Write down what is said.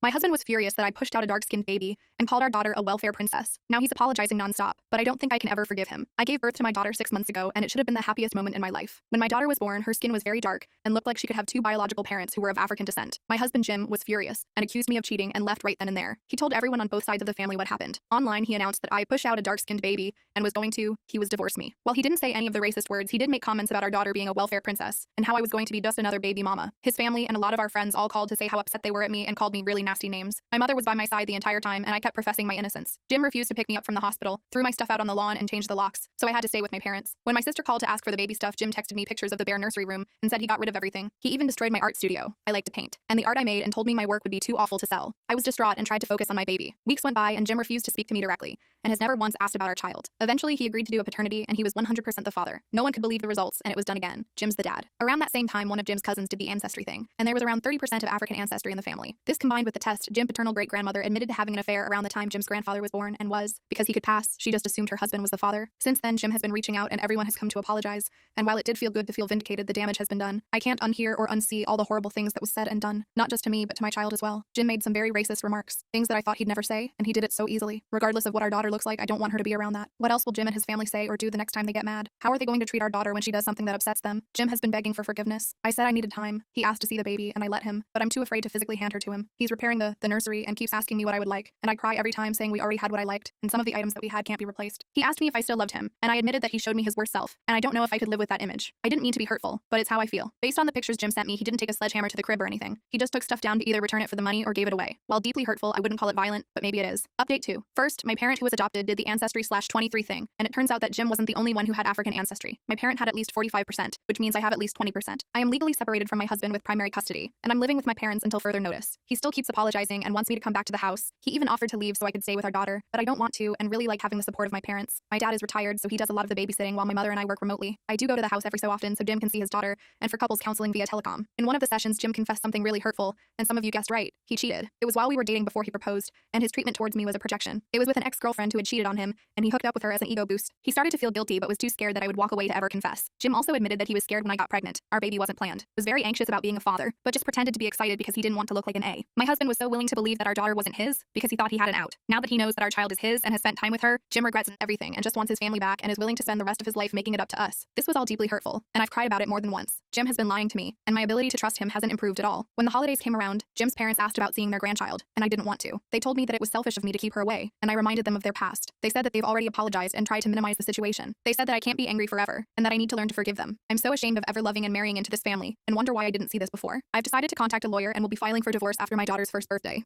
My husband was furious that I pushed out a dark-skinned baby and called our daughter a welfare princess. Now he's apologizing nonstop, but I don't think I can ever forgive him. I gave birth to my daughter 6 months ago, and it should have been the happiest moment in my life. When my daughter was born, her skin was very dark and looked like she could have two biological parents who were of African descent. My husband Jim was furious and accused me of cheating and left right then and there. He told everyone on both sides of the family what happened. Online, he announced that I pushed out a dark-skinned baby and was going to, he was divorce me. While he didn't say any of the racist words, he did make comments about our daughter being a welfare princess and how I was going to be just another baby mama. His family and a lot of our friends all called to say how upset they were at me and called me really nasty names. My mother was by my side the entire time, and I kept professing my innocence. Jim refused to pick me up from the hospital, threw my stuff out on the lawn, and changed the locks, so I had to stay with my parents. When my sister called to ask for the baby stuff, Jim texted me pictures of the bare nursery room and said he got rid of everything. He even destroyed my art studio. I like to paint, and the art I made, and told me my work would be too awful to sell. I was distraught and tried to focus on my baby. Weeks went by, and Jim refused to speak to me directly and has never once asked about our child. Eventually, he agreed to do a paternity, and he was 100% the father. No one could believe the results, and it was done again. Jim's the dad. Around that same time, one of Jim's cousins did the ancestry thing, and there was around 30% of African ancestry in the family. This combined with the test, Jim's paternal great-grandmother admitted to having an affair around the time Jim's grandfather was born and was, because he could pass, she just assumed her husband was the father. Since then, Jim has been reaching out and everyone has come to apologize, and while it did feel good to feel vindicated, the damage has been done. I can't unhear or unsee all the horrible things that was said and done, not just to me, but to my child as well. Jim made some very racist remarks, things that I thought he'd never say, and he did it so easily. Regardless of what our daughter looks like, I don't want her to be around that. What else will Jim and his family say or do the next time they get mad? How are they going to treat our daughter when she does something that upsets them? Jim has been begging for forgiveness. I said I needed time. He asked to see the baby, and I let him, but I'm too afraid to physically hand her to him. He's repairing the nursery and keeps asking me what I would like, and I cry every time saying we already had what I liked, and some of the items that we had can't be replaced. He asked me if I still loved him, and I admitted that he showed me his worst self, and I don't know if I could live with that image. I didn't mean to be hurtful, but it's how I feel. Based on the pictures Jim sent me, he didn't take a sledgehammer to the crib or anything. He just took stuff down to either return it for the money or gave it away. While deeply hurtful, I wouldn't call it violent, but maybe it is. Update 2. First, my parent who was adopted did the ancestry/23 thing, and it turns out that Jim wasn't the only one who had African ancestry. My parent had at least 45%, which means I have at least 20%. I am legally separated from my husband with primary custody, and I'm living with my parents until further notice. He still keeps apologizing and wants me to come back to the house. He even offered to leave so I could stay with our daughter, but I don't want to and really like having the support of my parents. My dad is retired, so he does a lot of the babysitting while my mother and I work remotely. I do go to the house every so often so Jim can see his daughter, and for couples counseling via telecom. In one of the sessions, Jim confessed something really hurtful, and some of you guessed right, he cheated. It was while we were dating before he proposed, and his treatment towards me was a projection. It was with an ex-girlfriend who had cheated on him, and he hooked up with her as an ego boost. He started to feel guilty but was too scared that I would walk away to ever confess. Jim also admitted that he was scared when I got pregnant. Our baby wasn't planned. Was very anxious about being a father, but just pretended to be excited because he didn't want to look like an A. My husband was so willing to believe that our daughter wasn't his because he thought he had an out. Now that he knows that our child is his and has spent time with her, Jim regrets everything and just wants his family back and is willing to spend the rest of his life making it up to us. This was all deeply hurtful, and I've cried about it more than once. Jim has been lying to me, and my ability to trust him hasn't improved at all. When the holidays came around, Jim's parents asked about seeing their grandchild, and I didn't want to. They told me that it was selfish of me to keep her away, and I reminded them of their past. They said that they've already apologized and tried to minimize the situation. They said that I can't be angry forever, and that I need to learn to forgive them. I'm so ashamed of ever loving and marrying into this family, and wonder why I didn't see this before. I've decided to contact a lawyer and will be filing for divorce after my daughter's first birthday.